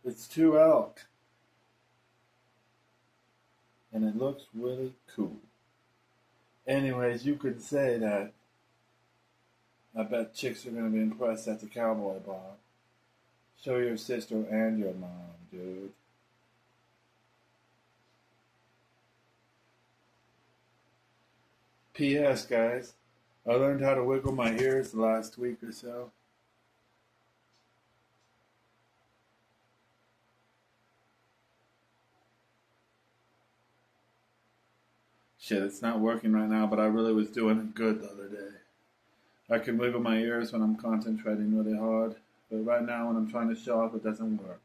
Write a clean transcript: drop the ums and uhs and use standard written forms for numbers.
It's two elk, and it looks really cool. Anyways, you could say that. I bet chicks are gonna be impressed at the cowboy bar. Show your sister and your mom, dude. P.S. guys, I learned how to wiggle my ears the last week or so. Shit, it's not working right now, but I really was doing it good the other day. I can wiggle my ears when I'm concentrating really hard, but right now when I'm trying to show off, it doesn't work.